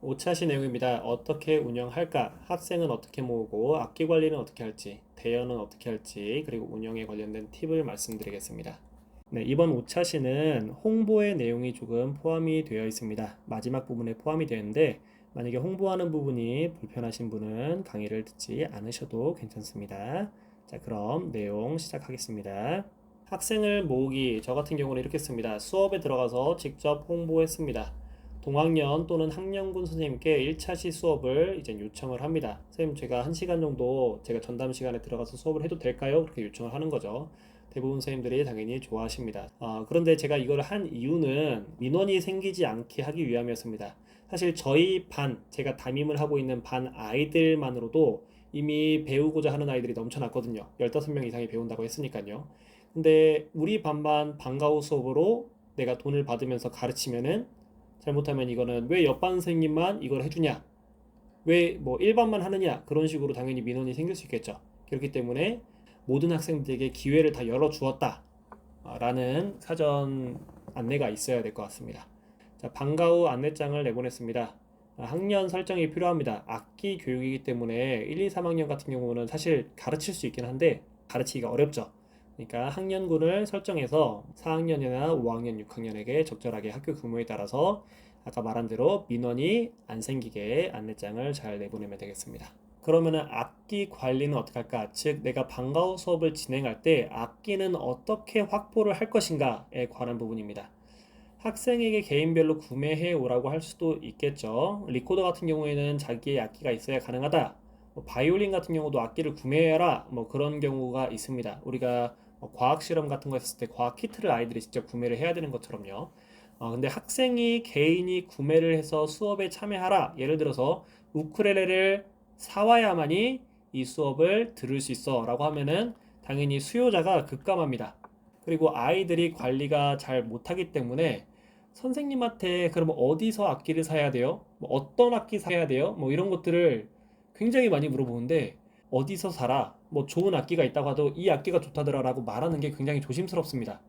5차시 내용입니다. 어떻게 운영할까? 학생은 어떻게 모으고 악기 관리는 어떻게 할지, 대여는 어떻게 할지, 그리고 운영에 관련된 팁을 말씀드리겠습니다. 네, 이번 5차시는 홍보의 내용이 조금 포함이 되어 있습니다. 마지막 부분에 포함이 되는데 만약에 홍보하는 부분이 불편하신 분은 강의를 듣지 않으셔도 괜찮습니다. 자, 그럼 내용 시작하겠습니다. 학생을 모으기, 저 같은 경우는 이렇게 씁니다. 수업에 들어가서 직접 홍보했습니다. 동학년 또는 학년군 선생님께 1차시 수업을 이제 요청을 합니다. 선생님, 제가 1시간 정도 제가 전담 시간에 들어가서 수업을 해도 될까요? 그렇게 요청을 하는 거죠. 대부분 선생님들이 당연히 좋아하십니다. 그런데 제가 이걸 한 이유는 민원이 생기지 않게 하기 위함이었습니다. 사실 저희 반, 제가 담임을 하고 있는 반 아이들만으로도 이미 배우고자 하는 아이들이 넘쳐났거든요. 15명 이상이 배운다고 했으니까요. 근데 우리 반만 방과 후 수업으로 내가 돈을 받으면서 가르치면은 잘못하면 이거는 왜 옆반 선생님만 이걸 해주냐? 왜 뭐 일반만 하느냐? 그런 식으로 당연히 민원이 생길 수 있겠죠. 그렇기 때문에 모든 학생들에게 기회를 다 열어주었다. 라는 사전 안내가 있어야 될 것 같습니다. 자, 방과 후 안내장을 내보냈습니다. 학년 설정이 필요합니다. 악기 교육이기 때문에 1, 2, 3학년 같은 경우는 사실 가르칠 수 있긴 한데 가르치기가 어렵죠. 그러니까 학년군을 설정해서 4학년이나 5학년, 6학년에게 적절하게 학교 규모에 따라서 아까 말한 대로 민원이 안 생기게 안내장을 잘 내보내면 되겠습니다. 그러면은 악기 관리는 어떻게 할까? 즉, 내가 방과 후 수업을 진행할 때 악기는 어떻게 확보를 할 것인가에 관한 부분입니다. 학생에게 개인별로 구매해 오라고 할 수도 있겠죠. 리코더 같은 경우에는 자기의 악기가 있어야 가능하다. 바이올린 같은 경우도 악기를 구매해라. 그런 경우가 있습니다. 우리가 과학 실험 같은 거 했을 때 과학 키트를 아이들이 직접 구매를 해야 되는 것처럼요. 근데 학생이 개인이 구매를 해서 수업에 참여하라. 예를 들어서 우쿨렐레를 사와야만이 이 수업을 들을 수 있어 라고 하면은 당연히 수요자가 급감합니다. 그리고 아이들이 관리가 잘 못하기 때문에 선생님한테 그러면 어디서 악기를 사야 돼요? 어떤 악기 사야 돼요? 이런 것들을 굉장히 많이 물어보는데 어디서 사라? 좋은 악기가 있다고 하도 이 악기가 좋다더라 라고 말하는 게 굉장히 조심스럽습니다.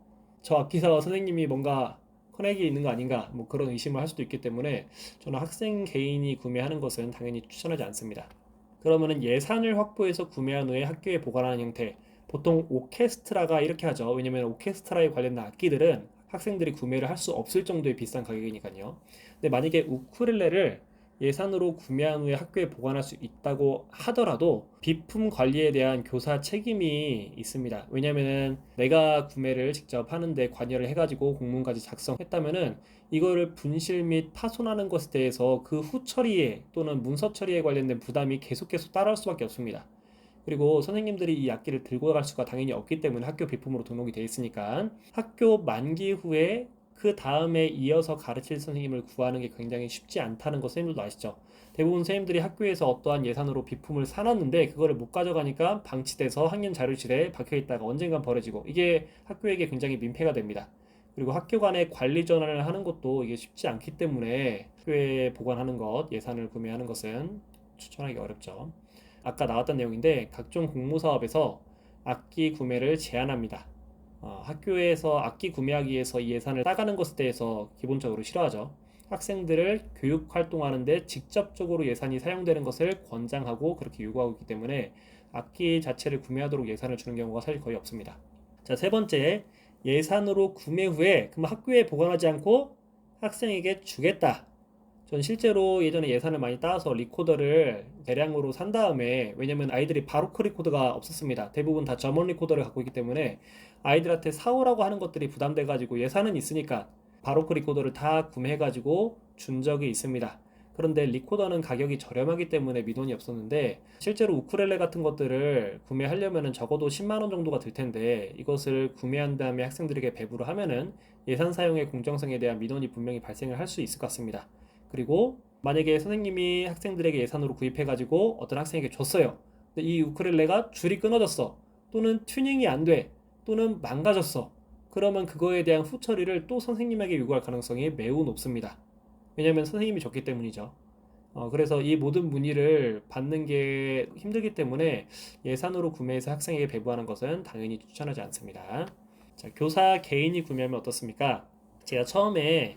저 악기사 선생님이 뭔가 커넥이 있는 거 아닌가 그런 의심을 할 수도 있기 때문에 저는 학생 개인이 구매하는 것은 당연히 추천하지 않습니다. 그러면은 예산을 확보해서 구매한 후에 학교에 보관하는 형태, 보통 오케스트라가 이렇게 하죠. 왜냐면 오케스트라에 관련된 악기들은 학생들이 구매를 할 수 없을 정도의 비싼 가격이니까요. 근데 만약에 우쿨렐레를 예산으로 구매한 후에 학교에 보관할 수 있다고 하더라도 비품 관리에 대한 교사 책임이 있습니다. 왜냐면은 내가 구매를 직접 하는데 관여를 해가지고 공문까지 작성했다면은 이거를 분실 및 파손하는 것에 대해서 그 후 처리에 또는 문서 처리에 관련된 부담이 계속 따라올 수밖에 없습니다. 그리고 선생님들이 이 악기를 들고 갈 수가 당연히 없기 때문에 학교 비품으로 등록이 되어 있으니까 학교 만기 후에 그 다음에 이어서 가르칠 선생님을 구하는 게 굉장히 쉽지 않다는 거 선생님들도 아시죠? 대부분 선생님들이 학교에서 어떠한 예산으로 비품을 사놨는데 그거를 못 가져가니까 방치돼서 학년 자료실에 박혀있다가 언젠간 버려지고 이게 학교에게 굉장히 민폐가 됩니다. 그리고 학교 간의 관리 전환을 하는 것도 이게 쉽지 않기 때문에 학교에 보관하는 것, 예산을 구매하는 것은 추천하기 어렵죠. 아까 나왔던 내용인데 각종 공모 사업에서 악기 구매를 제한합니다. 학교에서 악기 구매하기 위해서 이 예산을 따가는 것에 대해서 기본적으로 싫어하죠. 학생들을 교육 활동하는데 직접적으로 예산이 사용되는 것을 권장하고 그렇게 요구하고 있기 때문에 악기 자체를 구매하도록 예산을 주는 경우가 사실 거의 없습니다. 자, 세 번째, 예산으로 구매 후에 그럼 학교에 보관하지 않고 학생에게 주겠다. 전 실제로 예전에 예산을 많이 따서 리코더를 대량으로 산 다음에, 왜냐면 아이들이 바로크 리코더가 없었습니다. 대부분 다 저먼 리코더를 갖고 있기 때문에 아이들한테 사오라고 하는 것들이 부담돼가지고 예산은 있으니까 바로크 리코더를 다 구매해가지고 준 적이 있습니다. 그런데 리코더는 가격이 저렴하기 때문에 민원이 없었는데 실제로 우쿨렐레 같은 것들을 구매하려면 적어도 10만 원 정도가 들 텐데 이것을 구매한 다음에 학생들에게 배부를 하면은 예산 사용의 공정성에 대한 민원이 분명히 발생을 할 수 있을 것 같습니다. 그리고 만약에 선생님이 학생들에게 예산으로 구입해가지고 어떤 학생에게 줬어요. 근데 이 우쿨렐레가 줄이 끊어졌어. 또는 튜닝이 안 돼. 또는 망가졌어. 그러면 그거에 대한 후처리를 또 선생님에게 요구할 가능성이 매우 높습니다. 왜냐하면 선생님이 줬기 때문이죠. 그래서 이 모든 문의를 받는 게 힘들기 때문에 예산으로 구매해서 학생에게 배부하는 것은 당연히 추천하지 않습니다. 자, 교사 개인이 구매하면 어떻습니까? 제가 처음에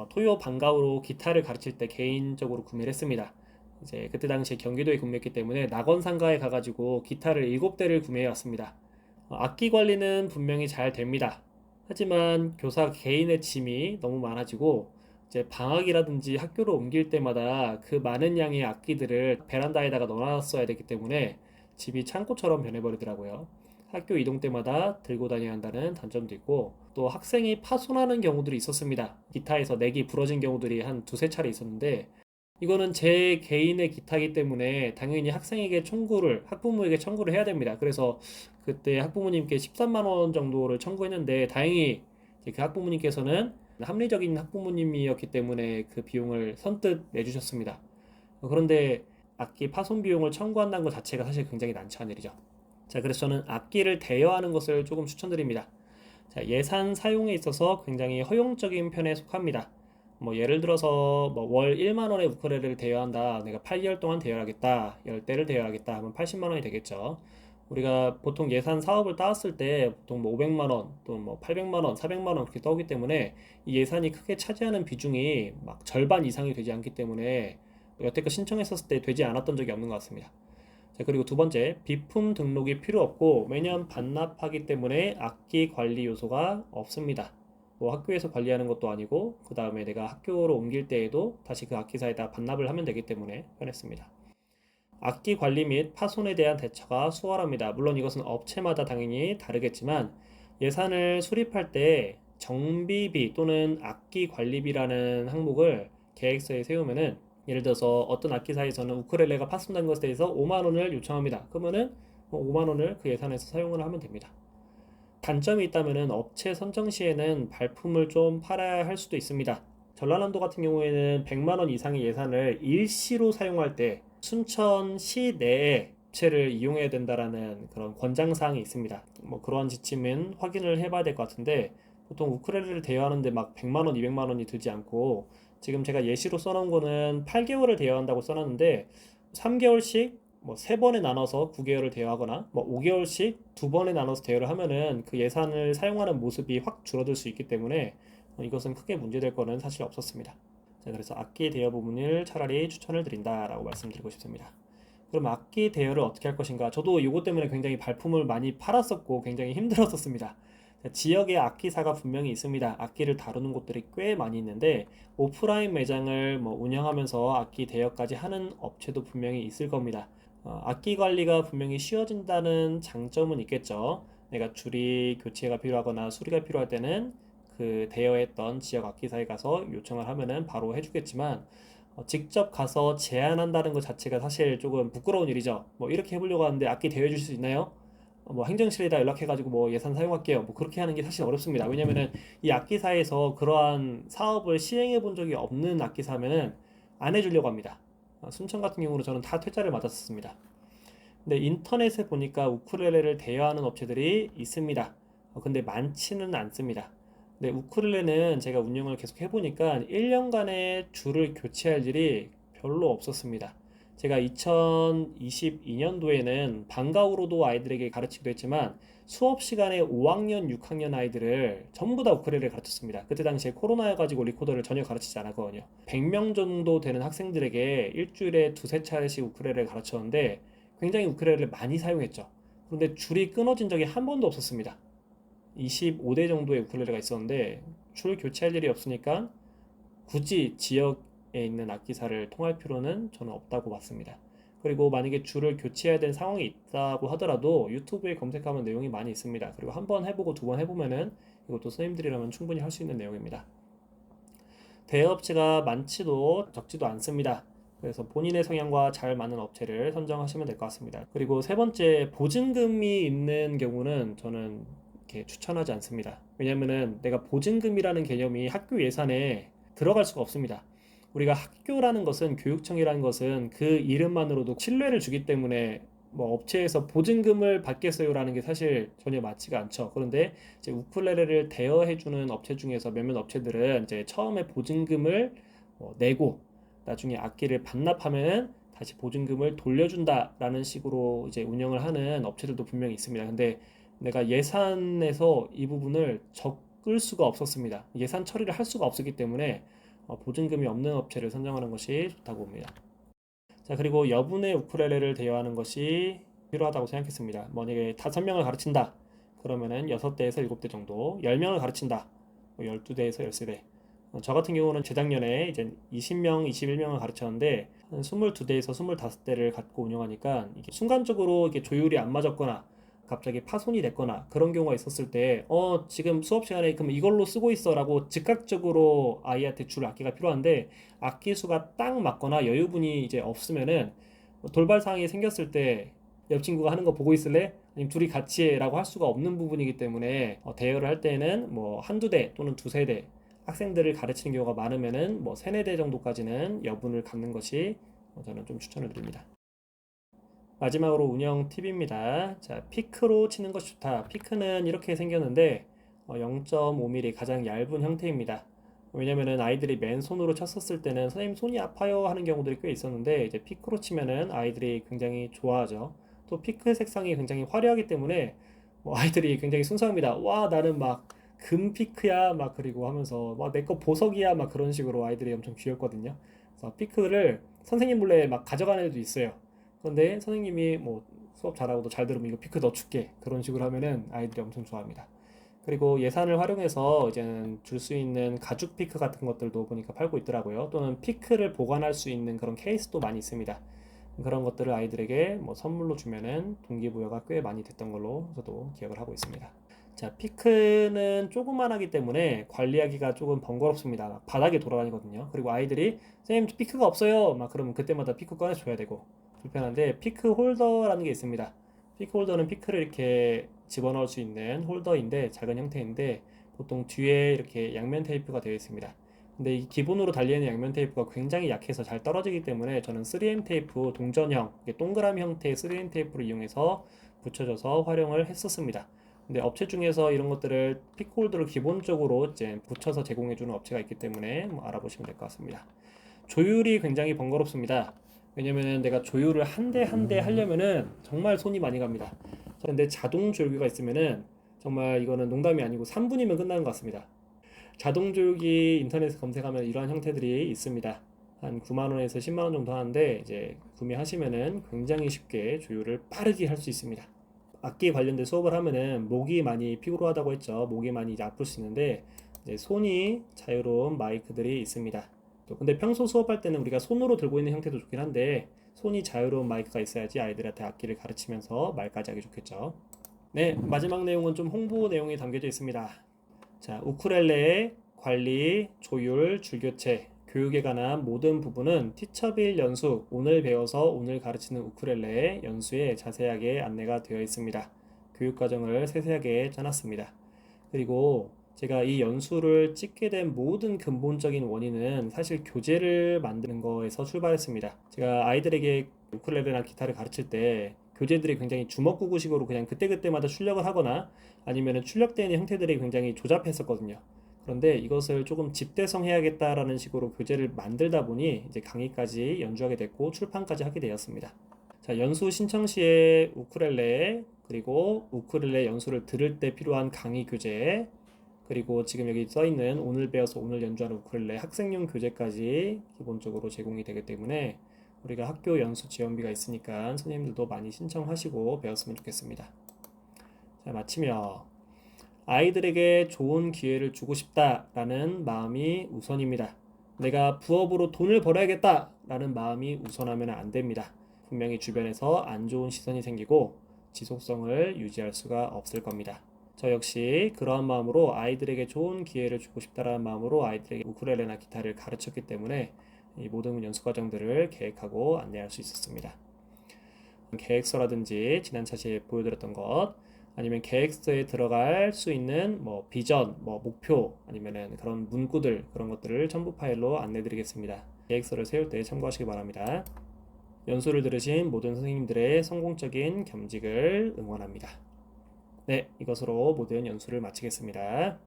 토요 방과후로 기타를 가르칠 때 개인적으로 구매를 했습니다. 이제 그때 당시에 경기도에 근무했기 때문에 낙원상가에 가가지고 기타를 7대를 구매해 왔습니다. 악기 관리는 분명히 잘 됩니다. 하지만 교사 개인의 짐이 너무 많아지고 이제 방학이라든지 학교로 옮길 때마다 그 많은 양의 악기들을 베란다에다가 넣어놨어야 되기 때문에 집이 창고처럼 변해버리더라고요. 학교 이동 때마다 들고 다녀야 한다는 단점도 있고 또 학생이 파손하는 경우들이 있었습니다. 기타에서 넥이 부러진 경우들이 한 두세 차례 있었는데 이거는 제 개인의 기타이기 때문에 당연히 학부모에게 청구를 해야 됩니다. 그래서 그때 학부모님께 13만 원 정도를 청구했는데 다행히 이제 그 학부모님께서는 합리적인 학부모님이었기 때문에 그 비용을 선뜻 내주셨습니다. 그런데 악기 파손 비용을 청구한다는 것 자체가 사실 굉장히 난처한 일이죠. 자, 그래서 저는 악기를 대여하는 것을 조금 추천드립니다. 자, 예산 사용에 있어서 굉장히 허용적인 편에 속합니다. 뭐 예를 들어서 뭐 월 1만 원의 우쿨렐레를 대여한다. 내가 8개월 동안 대여하겠다. 10대를 대여하겠다 하면 80만 원이 되겠죠. 우리가 보통 예산 사업을 따왔을 때 보통 뭐 500만 원, 또 뭐 800만 원, 400만 원 그렇게 떠오기 때문에 이 예산이 크게 차지하는 비중이 막 절반 이상이 되지 않기 때문에 여태껏 신청했었을 때 되지 않았던 적이 없는 것 같습니다. 자, 그리고 두 번째, 비품 등록이 필요 없고 매년 반납하기 때문에 악기 관리 요소가 없습니다. 뭐 학교에서 관리하는 것도 아니고 그 다음에 내가 학교로 옮길 때에도 다시 그 악기사에다 반납을 하면 되기 때문에 편했습니다. 악기 관리 및 파손에 대한 대처가 수월합니다. 물론 이것은 업체마다 당연히 다르겠지만 예산을 수립할 때 정비비 또는 악기 관리비라는 항목을 계획서에 세우면은 예를 들어서 어떤 악기사에서는 우쿨렐레가 파손된 것에 대해서 5만 원을 요청합니다. 그러면은 5만 원을 그 예산에서 사용을 하면 됩니다. 단점이 있다면은 업체 선정 시에는 발품을 좀 팔아야 할 수도 있습니다. 전라남도 같은 경우에는 100만 원 이상의 예산을 일시로 사용할 때 순천시 내에 업체를 이용해야 된다라는 그런 권장사항이 있습니다. 뭐 그러한 지침은 확인을 해봐야 될 것 같은데 보통 우쿨렐레를 대여하는데 막 100만 원, 200만 원이 들지 않고 지금 제가 예시로 써놓은 거는 8개월을 대여한다고 써놨는데 3개월씩 뭐 3번에 나눠서 9개월을 대여하거나 뭐 5개월씩 2번에 나눠서 대여를 하면은 그 예산을 사용하는 모습이 확 줄어들 수 있기 때문에 이것은 크게 문제될 거는 사실 없었습니다. 자, 그래서 악기 대여 부분을 차라리 추천을 드린다라고 말씀드리고 싶습니다. 그럼 악기 대여를 어떻게 할 것인가? 저도 이것 때문에 굉장히 발품을 많이 팔았었고 굉장히 힘들었었습니다. 지역에 악기사가 분명히 있습니다. 악기를 다루는 곳들이 꽤 많이 있는데 오프라인 매장을 뭐 운영하면서 악기 대여까지 하는 업체도 분명히 있을 겁니다. 악기 관리가 분명히 쉬워진다는 장점은 있겠죠. 내가 줄이 교체가 필요하거나 수리가 필요할 때는 그 대여했던 지역 악기사에 가서 요청을 하면은 바로 해주겠지만 직접 가서 제안한다는 것 자체가 사실 조금 부끄러운 일이죠. 뭐 이렇게 해보려고 하는데 악기 대여해 줄 수 있나요? 뭐 행정실에다 연락해가지고 뭐 예산 사용할게요. 뭐 그렇게 하는 게 사실 어렵습니다. 왜냐면은 이 악기사에서 그러한 사업을 시행해 본 적이 없는 악기사면은 안 해주려고 합니다. 순천 같은 경우는 저는 다 퇴짜를 맞았습니다. 근데 인터넷에 보니까 우쿨렐레를 대여하는 업체들이 있습니다. 근데 많지는 않습니다. 근데 우쿨렐레는 제가 운영을 계속 해보니까 1년간의 줄을 교체할 일이 별로 없었습니다. 제가 2022년도에는 방과후로도 아이들에게 가르치기도 했지만 수업 시간에 5학년, 6학년 아이들을 전부 다 우쿨렐레를 가르쳤습니다. 그때 당시에 코로나여가지고 리코더를 전혀 가르치지 않았거든요. 100명 정도 되는 학생들에게 일주일에 두세 차례씩 우쿨렐레를 가르쳤는데 굉장히 우쿨렐레를 많이 사용했죠. 그런데 줄이 끊어진 적이 한 번도 없었습니다. 25대 정도의 우쿨렐레가 있었는데 줄 교체할 일이 없으니까 굳이 지역에 있는 악기사를 통할 필요는 저는 없다고 봤습니다. 그리고 만약에 줄을 교체해야 되는 상황이 있다고 하더라도 유튜브에 검색하면 내용이 많이 있습니다. 그리고 한 번 해보고 두 번 해보면은 이것도 선생님들이라면 충분히 할 수 있는 내용입니다. 대여업체가 많지도 적지도 않습니다. 그래서 본인의 성향과 잘 맞는 업체를 선정하시면 될 것 같습니다. 그리고 세 번째, 보증금이 있는 경우는 저는 이렇게 추천하지 않습니다. 왜냐면은 내가 보증금이라는 개념이 학교 예산에 들어갈 수가 없습니다. 우리가 학교라는 것은 교육청이라는 것은 그 이름만으로도 신뢰를 주기 때문에 뭐 업체에서 보증금을 받겠어요라는 게 사실 전혀 맞지가 않죠. 그런데 이제 우쿨렐레를 대여해주는 업체 중에서 몇몇 업체들은 이제 처음에 보증금을 내고 나중에 악기를 반납하면 다시 보증금을 돌려준다라는 식으로 이제 운영을 하는 업체들도 분명히 있습니다. 근데 내가 예산에서 이 부분을 바꿀 수가 없었습니다. 예산 처리를 할 수가 없었기 때문에 보증금이 없는 업체를 선정하는 것이 좋다고 봅니다. 자, 그리고 여분의 우쿨렐레를 대여하는 것이 필요하다고 생각했습니다. 만약에 5명을 가르친다. 그러면은 6대에서 7대 정도, 10명을 가르친다. 12대에서 13대. 저 같은 경우는 재작년에 이제 20명, 21명을 가르쳤는데 한 22대에서 25대를 갖고 운영하니까 이게 순간적으로 이게 조율이 안 맞았거나 갑자기 파손이 됐거나 그런 경우가 있었을 때 지금 수업 시간에 그럼 이걸로 쓰고 있어라고 즉각적으로 아이한테 줄 악기가 필요한데 악기 수가 딱 맞거나 여유분이 이제 없으면은 돌발 상황이 생겼을 때 옆 친구가 하는 거 보고 있을래? 아니면 둘이 같이 해라고 할 수가 없는 부분이기 때문에 대여를 할 때는 뭐 한두 대 또는 두세 대 학생들을 가르치는 경우가 많으면은 뭐 세네 대 정도까지는 여분을 갖는 것이 저는 좀 추천을 드립니다. 마지막으로 운영 팁입니다. 자, 피크로 치는 것이 좋다. 피크는 이렇게 생겼는데 0.5mm 가장 얇은 형태입니다. 왜냐면은 아이들이 맨손으로 쳤었을 때는 선생님 손이 아파요 하는 경우들이 꽤 있었는데 이제 피크로 치면은 아이들이 굉장히 좋아하죠. 또 피크 색상이 굉장히 화려하기 때문에 아이들이 굉장히 순수합니다. 와, 나는 막 금 피크야 막 그리고 하면서 막 내 거 보석이야 막 그런 식으로 아이들이 엄청 귀엽거든요. 그래서 피크를 선생님 몰래 막 가져가는 애도 있어요. 그런데 선생님이 뭐 수업 잘하고도 잘 들으면 이거 피크 넣어줄게 그런 식으로 하면은 아이들이 엄청 좋아합니다. 그리고 예산을 활용해서 이제는 줄 수 있는 가죽 피크 같은 것들도 보니까 팔고 있더라고요. 또는 피크를 보관할 수 있는 그런 케이스도 많이 있습니다. 그런 것들을 아이들에게 뭐 선물로 주면은 동기부여가 꽤 많이 됐던 걸로 저도 기억을 하고 있습니다. 자, 피크는 조그만하기 때문에 관리하기가 조금 번거롭습니다. 막 바닥에 돌아다니거든요. 그리고 아이들이 선생님 피크가 없어요 막 그러면 그때마다 피크 꺼내 줘야 되고 불편한데, 피크 홀더라는 게 있습니다. 피크 홀더는 피크를 이렇게 집어넣을 수 있는 홀더인데 작은 형태인데 보통 뒤에 이렇게 양면 테이프가 되어 있습니다. 근데 이 기본으로 달려있는 양면 테이프가 굉장히 약해서 잘 떨어지기 때문에 저는 3M 테이프 동전형 동그라미 형태의 3M 테이프를 이용해서 붙여줘서 활용을 했었습니다. 근데 업체 중에서 이런 것들을 피크 홀더를 기본적으로 이제 붙여서 제공해주는 업체가 있기 때문에 알아보시면 될 것 같습니다. 조율이 굉장히 번거롭습니다. 왜냐면은 내가 조율을 한 대 한 대 하려면은 정말 손이 많이 갑니다. 근데 자동 조율기가 있으면은 정말 이거는 농담이 아니고 3분이면 끝나는 것 같습니다. 자동 조율기 인터넷에 검색하면 이러한 형태들이 있습니다. 한 9만 원에서 10만 원 정도 하는데 이제 구매하시면은 굉장히 쉽게 조율을 빠르게 할 수 있습니다. 악기 관련된 수업을 하면은 목이 많이 피로하다고 했죠. 목이 많이 이제 아플 수 있는데 이제 손이 자유로운 마이크들이 있습니다. 근데 평소 수업할 때는 우리가 손으로 들고 있는 형태도 좋긴 한데 손이 자유로운 마이크가 있어야지 아이들한테 악기를 가르치면서 말까지 하기 좋겠죠. 네, 마지막 내용은 좀 홍보 내용이 담겨져 있습니다. 자, 우쿨렐레 관리, 조율, 줄교체, 교육에 관한 모든 부분은 티처빌 연수, 오늘 배워서 오늘 가르치는 우쿨렐레 연수에 자세하게 안내가 되어 있습니다. 교육과정을 세세하게 짜놨습니다. 그리고 제가 이 연수를 찍게 된 모든 근본적인 원인은 사실 교재를 만드는 거에서 출발했습니다. 제가 아이들에게 우쿨렐레나 기타를 가르칠 때 교재들이 굉장히 주먹구구식으로 그냥 그때그때마다 출력을 하거나 아니면 출력되는 형태들이 굉장히 조잡했었거든요. 그런데 이것을 조금 집대성해야겠다라는 식으로 교재를 만들다 보니 이제 강의까지 연주하게 됐고 출판까지 하게 되었습니다. 자, 연수 신청 시에 우쿨렐레 그리고 우쿨렐레 연수를 들을 때 필요한 강의 교재 그리고 지금 여기 써있는 오늘 배워서 오늘 연주하는 우쿨렐레 학생용 교재까지 기본적으로 제공이 되기 때문에 우리가 학교 연수 지원비가 있으니까 선생님들도 많이 신청하시고 배웠으면 좋겠습니다. 자, 마치며 아이들에게 좋은 기회를 주고 싶다라는 마음이 우선입니다. 내가 부업으로 돈을 벌어야겠다 라는 마음이 우선하면 안 됩니다. 분명히 주변에서 안 좋은 시선이 생기고 지속성을 유지할 수가 없을 겁니다. 저 역시 그러한 마음으로 아이들에게 좋은 기회를 주고 싶다라는 마음으로 아이들에게 우쿨렐레나 기타를 가르쳤기 때문에 이 모든 연수 과정들을 계획하고 안내할 수 있었습니다. 계획서라든지 지난 차시에 보여드렸던 것 아니면 계획서에 들어갈 수 있는 뭐 비전, 뭐 목표 아니면은 그런 문구들 그런 것들을 첨부 파일로 안내드리겠습니다. 계획서를 세울 때 참고하시기 바랍니다. 연수를 들으신 모든 선생님들의 성공적인 겸직을 응원합니다. 네, 이것으로 모든 연수를 마치겠습니다.